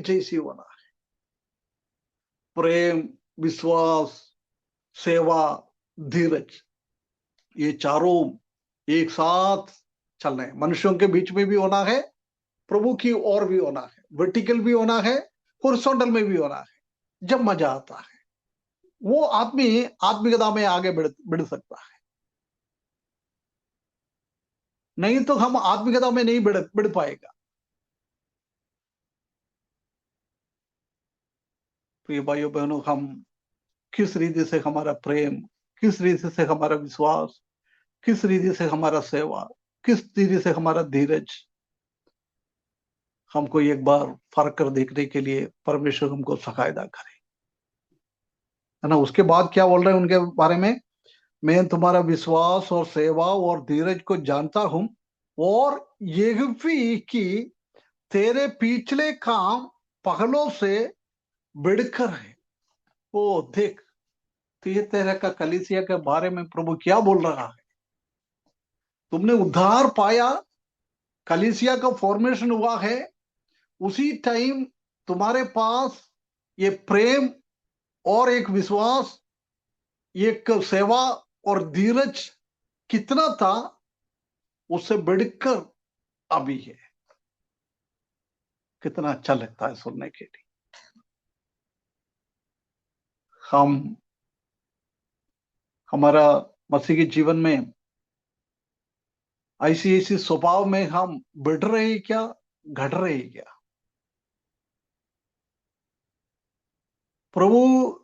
A: जैसी होना है। प्रेम, विश्वास, सेवा, धीरज, ये चारों एक साथ चलना है। मनुष्यों के बीच में भी होना है, प्रभु की ओर भी होना है, वर्टिकल भी होना है, हॉरिजॉन्टल में भी होना है। जब मजा आता है वो आदमी आत्मिकता में आगे बढ़ सकता है, नहीं तो हम आत्मिकता में नहीं बढ़ पाएगा। तो ये भाइयों बहनों, हम किस रीति से हमारा प्रेम, किस रीति से हमारा विश्वास, किस रीति से हमारा सेवा, किस रीति से हमारा धीरज, हमको एक बार फर्क कर देखने के लिए परमेश्वर हमको सहायता करे, है ना। उसके बाद क्या बोल रहे हैं उनके बारे में, मैं तुम्हारा विश्वास और सेवा और धीरज को जानता हूं, और यह भी कि तेरे पिछले काम पहलों से बढ़कर है। ओ देख, तेरे का कलीसिया के बारे में प्रभु क्या बोल रहा है। तुमने उद्धार पाया, कलीसिया का फॉर्मेशन हुआ है, उसी टाइम तुम्हारे पास ये प्रेम और एक विश्वास, एक सेवा और धीरज कितना था, उससे बढ़कर अभी है। कितना अच्छा लगता है सुनने के लिए। हम हमारा मसीह के जीवन में ऐसी ऐसी स्वभाव में हम बढ़ रहे हैं क्या, घट रहे हैं क्या। प्रभु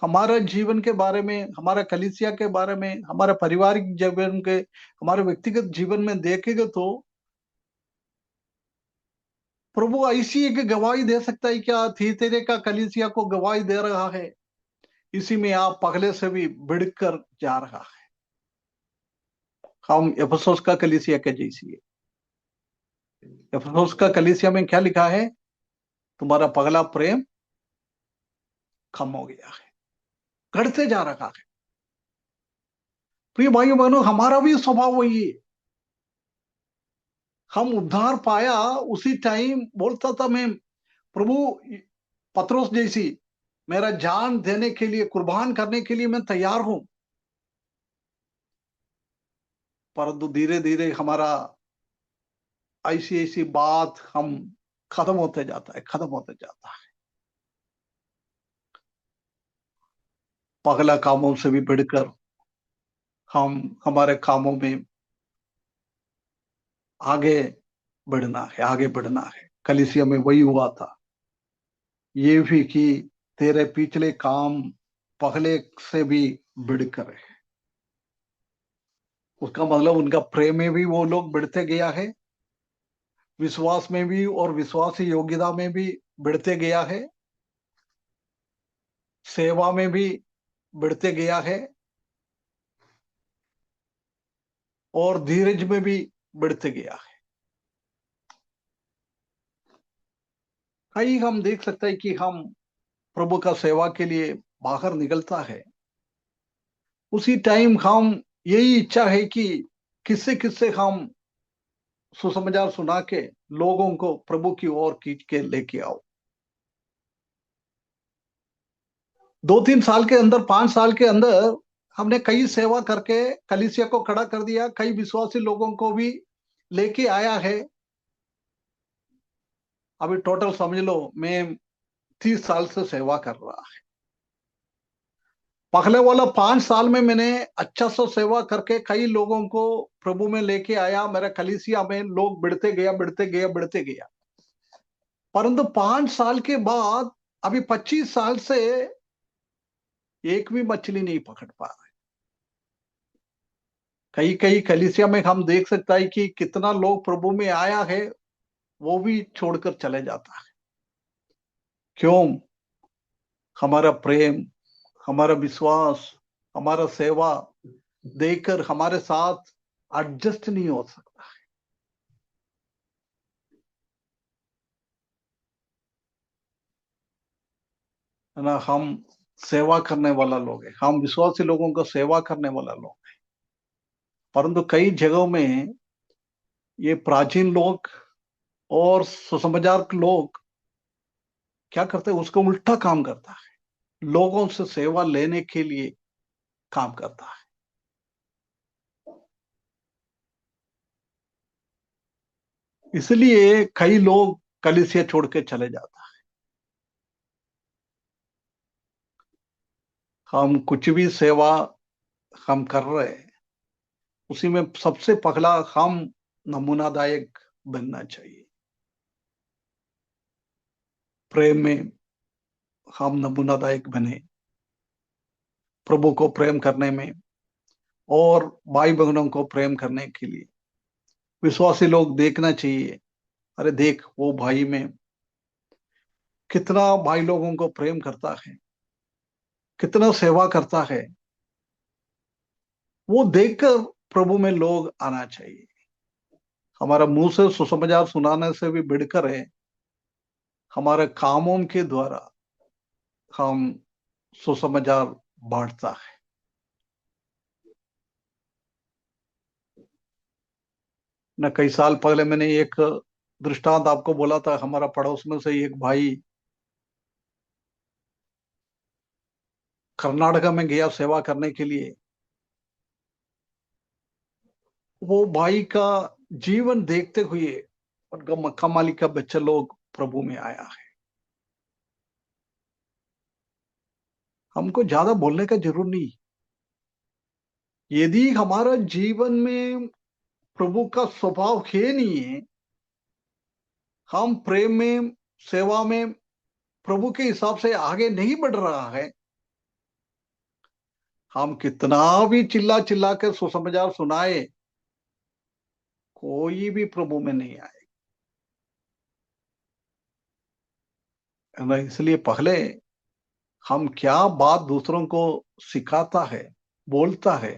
A: हमारा जीवन के बारे में, हमारा कलीसिया के बारे में, हमारा पारिवारिक जीवन के, हमारे व्यक्तिगत जीवन में देखेंगे तो प्रभु ऐसी एक गवाही दे सकता है क्या, थी का कलीसिया को गवाही दे रहा है, इसी में आप पगले से भी बढ़कर जा रहा है। हम एफेसुस का कलीसिया के जैसी है। एफेसुस का कलीसिया में क्या लिखा है, तुम्हारा पगला प्रेम कम हो गया है, घटते जा रहा है। प्रिय भाइयों बहनों, हमारा भी स्वभाव वही है। हम उद्धार पाया, उसी टाइम बोलता था मैं, प्रभु पत्रोस जैसी मेरा जान देने के लिए, कुर्बान करने के लिए मैं तैयार हूं। परंतु धीरे धीरे हमारा ऐसी ऐसी बात हम खत्म होते जाता है, खत्म होते जाता है। पगला कामों से भी बढ़कर हम हमारे कामों में आगे बढ़ना है, आगे बढ़ना है। कलीसिया में वही हुआ था। ये भी कि तेरे पिछले काम पहले से भी बढ़कर है। उसका मतलब उनका प्रेम में भी वो लोग बढ़ते गया है, विश्वास में भी और विश्वासी योग्यता में भी बढ़ते गया है, सेवा में भी बढ़ते गया है, और धीरज में भी बढ़ते गया है। कई हम देख सकते हैं कि हम प्रभु का सेवा के लिए बाहर निकलता है, उसी टाइम हम यही इच्छा है कि किससे किससे हम सुसमाचार सुना के लोगों को प्रभु की ओर खींच के लेके आओ। 2-3 साल के अंदर, 5 साल के अंदर हमने कई सेवा करके कलीसिया को खड़ा कर दिया, कई विश्वासी लोगों को भी लेके आया है। अभी टोटल समझ लो मैं 30 साल से सेवा कर रहा है। पहले वाला 5 साल में मैंने अच्छा सा सेवा करके कई लोगों को प्रभु में लेके आया, मेरा कलीसिया में लोग बढ़ते गया, बढ़ते गया, बढ़ते गया। परंतु 5 साल के बाद अभी 25 साल से एक भी मछली नहीं पकड़ पा रहे। कई कई कलीसिया में हम देख सकता है कि कितना लोग प्रभु में आया है, वो भी छोड़कर चले जाता है। क्यों? हमारा प्रेम, हमारा विश्वास, हमारा सेवा देकर हमारे साथ एडजस्ट नहीं हो सकता है। है ना? हम सेवा करने वाला लोग हैं, हम विश्वासी लोगों को सेवा करने वाला लोग हैं। परंतु कई जगहों में ये प्राचीन लोग और सुसमाचार लोग क्या करते हैं, उसको उल्टा काम करता है, लोगों से सेवा लेने के लिए काम करता है। इसलिए कई लोग कलीसिया छोड़ के चले जाता है। हम कुछ भी सेवा हम कर रहे हैं, उसी में सबसे पहला हम नमूनादायक बनना चाहिए। प्रेम में हम नमूनादायक बने, प्रभु को प्रेम करने में और भाई बहनों को प्रेम करने के लिए विश्वासी लोग देखना चाहिए, अरे देख वो भाई में कितना भाई लोगों को प्रेम करता है, कितना सेवा करता है। वो देखकर प्रभु में लोग आना चाहिए। हमारा मुंह से सुसमाचार सुनाने से भी बढ़कर है, हमारे कामों के द्वारा हम सुसमाचार बांटता है। न कई साल पहले मैंने एक दृष्टांत आपको बोला था। हमारा पड़ोस में से एक भाई कर्नाटका में गया सेवा करने के लिए। वो भाई का जीवन देखते हुए उनका मक्का मालिक का बच्चा लोग प्रभु में आया है। हमको ज्यादा बोलने का जरूर नहीं। यदि हमारा जीवन में प्रभु का स्वभाव है नहीं है, हम प्रेम में, सेवा में प्रभु के हिसाब से आगे नहीं बढ़ रहा है, हम कितना भी चिल्ला चिल्ला कर सुसमाचार सुनाए, कोई भी प्रभु में नहीं आए। है ना? इसलिए पहले हम क्या बात दूसरों को सिखाता है, बोलता है,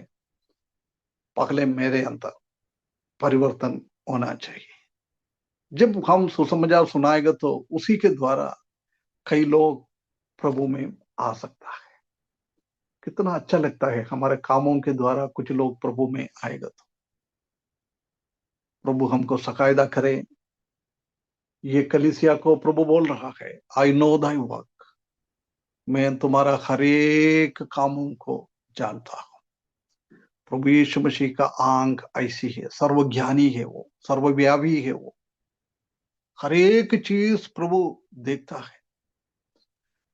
A: पहले मेरे अंदर परिवर्तन होना चाहिए। जब हम सुसमाचार सुनाएगा तो उसी के द्वारा कई लोग प्रभु में आ सकता है। कितना अच्छा लगता है हमारे कामों के द्वारा कुछ लोग प्रभु में आएगा तो। प्रभु हमको सकायदा करे। ये कलीसिया को प्रभु बोल रहा है, आई नो दाई वर्क, मैं तुम्हारा हर एक कामों को जानता हूं। प्रभु यीशु मसीह का आंख ऐसी है, सर्वज्ञानी है, वो सर्वव्यापी है, वो हर एक चीज प्रभु देखता है।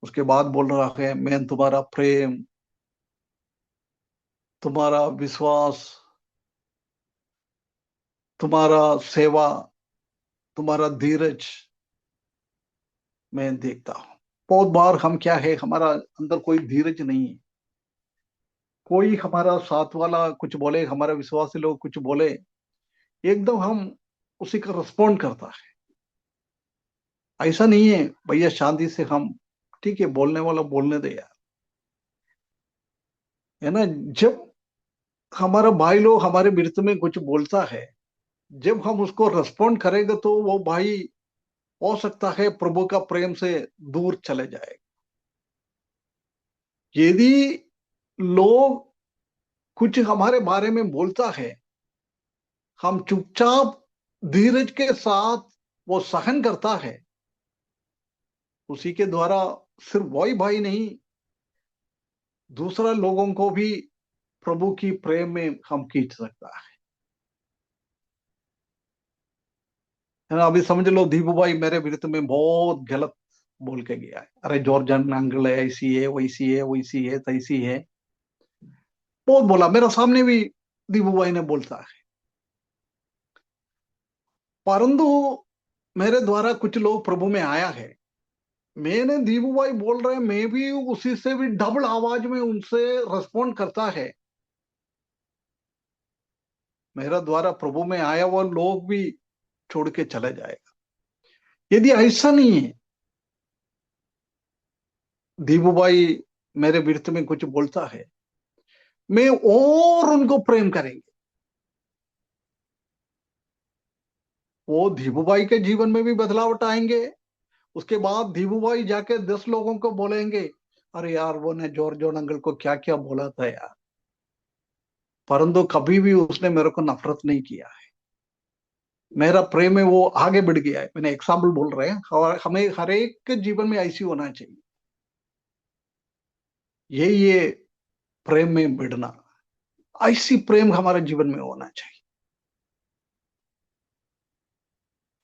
A: उसके बाद बोल रहा है, मैं तुम्हारा प्रेम, तुम्हारा विश्वास, तुम्हारा सेवा, तुम्हारा धीरज मैं देखता हूं। बहुत बार हम क्या है, हमारा अंदर कोई धीरज नहीं है। कोई हमारा साथ वाला कुछ बोले, हमारा विश्वासी लोग कुछ बोले, एकदम हम उसी का रिस्पॉन्ड करता है। ऐसा नहीं है भैया, शांति से हम, ठीक है बोलने वाला बोलने दे यार। है ना? जब हमारा भाई लोग हमारे विरुद्ध में कुछ बोलता है, जब हम उसको रिस्पॉन्ड करेंगे तो वो भाई हो सकता है प्रभु का प्रेम से दूर चले जाए। यदि लोग कुछ हमारे बारे में बोलता है, हम चुपचाप धीरज के साथ वो सहन करता है, उसी के द्वारा सिर्फ वही भाई नहीं, दूसरा लोगों को भी प्रभु की प्रेम में हम खींच सकता है ना? अभी समझ लो दीपू भाई मेरे विरुद्ध में बहुत गलत बोल के गया है, अरे जॉर्जन अंकल है, ऐसी है, वैसी है, वैसी है, तैसी है, बहुत बोला। मेरा सामने भी दीपू भाई ने बोलता है। परंतु मेरे द्वारा कुछ लोग प्रभु में आया है, मैंने दीपू भाई बोल रहे हैं, मैं भी उसी से भी डबल आवाज में उनसे रिस्पॉन्ड करता है। मेरा द्वारा प्रभु में आया वो लोग भी छोड़ के चले जाएगा। यदि ऐसा नहीं है, दीपू भाई मेरे विरुद्ध में कुछ बोलता है, मैं और उनको प्रेम करेंगे। वो धीबू भाई के जीवन में भी बदलाव आएंगे। उसके बाद धीबू भाई जाके 10 लोगों को बोलेंगे, अरे यार वो ने जॉर्ज जॉन अंकल को क्या क्या बोला था यार, परंतु कभी भी उसने मेरे को नफरत नहीं किया है। मेरा प्रेम है वो आगे बढ़ गया है। मैंने एग्जाम्पल बोल रहे हैं, हमें हर एक के जीवन में ऐसी होना चाहिए। ये प्रेम में बढ़ना, ऐसी प्रेम हमारे जीवन में होना चाहिए।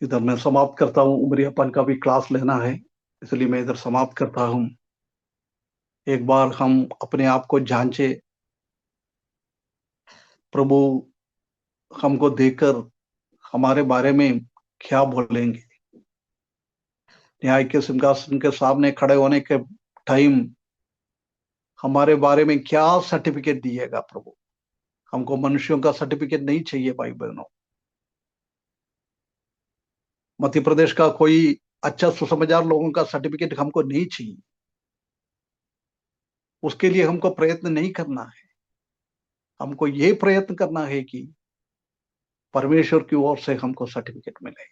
A: इधर मैं समाप्त करता हूँ, उमरियापन का भी क्लास लेना है, इसलिए मैं इधर समाप्त करता हूँ। एक बार हम अपने आप को जांचे, प्रभु हमको देखकर हमारे बारे में क्या बोलेंगे। न्याय के सिंहासन के सामने खड़े होने के टाइम हमारे बारे में क्या सर्टिफिकेट दिएगा प्रभु। हमको मनुष्यों का सर्टिफिकेट नहीं चाहिए भाई बहनों। मध्य प्रदेश का कोई अच्छा सुसमाचार लोगों का सर्टिफिकेट हमको नहीं चाहिए। उसके लिए हमको प्रयत्न नहीं करना है। हमको ये प्रयत्न करना है कि परमेश्वर की ओर से हमको सर्टिफिकेट मिले,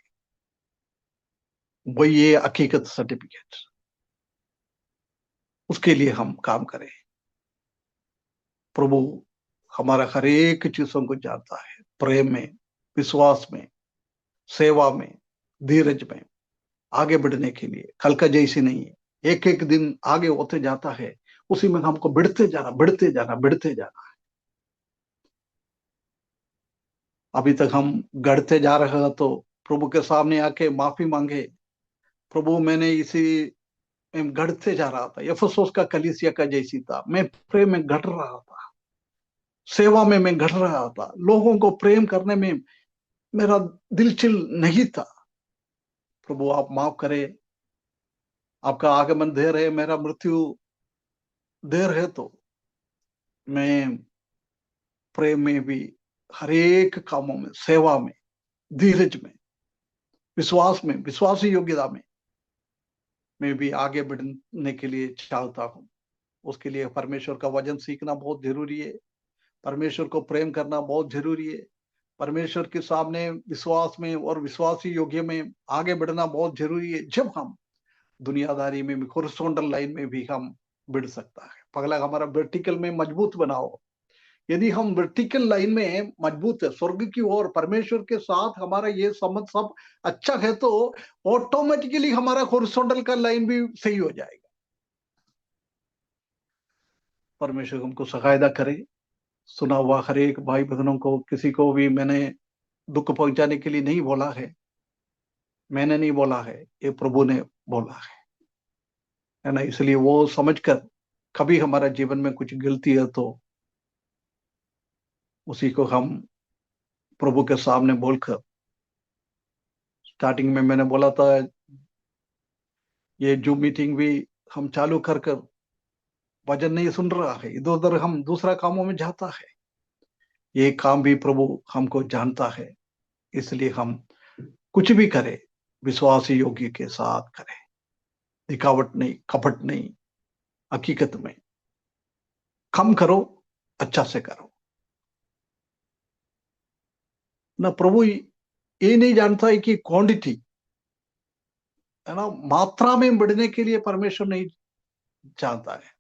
A: वही ये हकीकत सर्टिफिकेट, उसके लिए हम काम करें। प्रभु हमारा हर एक चीजों को जानता है, प्रेम में, विश्वास में, सेवा में, धीरज में आगे बढ़ने के लिए। कल का जैसी नहीं है, एक एक दिन आगे होते जाता है, उसी में हमको बढ़ते जाना, बढ़ते जाना, बढ़ते जाना। अभी तक हम गढ़ते जा रहे हैं, तो प्रभु के सामने आके माफी मांगे, प्रभु मैंने इसी में गढ़ते जा रहा था, यफसोस का कलीसिया का जैसी था, मैं प्रेम में घट रहा था, सेवा में मैं घट रहा था, लोगों को प्रेम करने में मेरा दिलचिल नहीं था। प्रभु आप माफ करे, आपका आगमन देर है, मेरा मृत्यु देर है, तो मैं प्रेम में भी, हर एक कामों में, सेवा में, धीरज में, विश्वास में, विश्वासी योग्यता में मैं भी आगे बढ़ने के लिए चाहता हूँ। उसके लिए परमेश्वर का वचन सीखना बहुत जरूरी है, परमेश्वर को प्रेम करना बहुत जरूरी है, परमेश्वर के सामने विश्वास में और विश्वासी योग्य में आगे बढ़ना बहुत जरूरी है। जब हम दुनियादारी में भी, हॉरिजॉन्टल लाइन में भी हम बढ़ सकता है। पहला हमारा वर्टिकल में मजबूत बनाओ। यदि हम वर्टिकल लाइन में मजबूत है, स्वर्ग की ओर परमेश्वर के साथ हमारा ये संबंध सब अच्छा है, तो ऑटोमेटिकली हमारा हॉरिजॉन्टल का लाइन भी सही हो जाएगा। परमेश्वर हमको सहायता करे। सुना हुआ हर एक भाई बहनों को, किसी को भी मैंने दुख पहुंचाने के लिए नहीं बोला है, मैंने नहीं बोला है, ये प्रभु ने बोला है ना। इसलिए वो समझकर, कभी हमारा जीवन में कुछ गलती है तो उसी को हम प्रभु के सामने बोलकर, स्टार्टिंग में मैंने बोला था, ये जो मीटिंग भी हम चालू कर कर वचन नहीं सुन रहा है, इधर उधर हम दूसरा कामों में जाता है, ये काम भी प्रभु हमको जानता है। इसलिए हम कुछ भी करें, विश्वासी योग्य के साथ करें, दिखावट नहीं, कपट नहीं, हकीकत में कम करो, अच्छा से करो ना। प्रभु ये नहीं जानता है कि क्वांटिटी, है ना, मात्रा में बढ़ने के लिए परमेश्वर नहीं जानता है।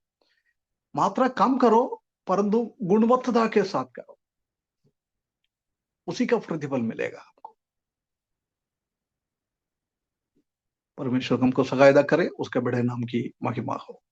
A: मात्रा कम करो, परंतु गुणवत्ता के साथ करो, उसी का प्रतिफल मिलेगा आपको। परमेश्वर हमको सहायता करे, उसके बड़े नाम की महिमा हो।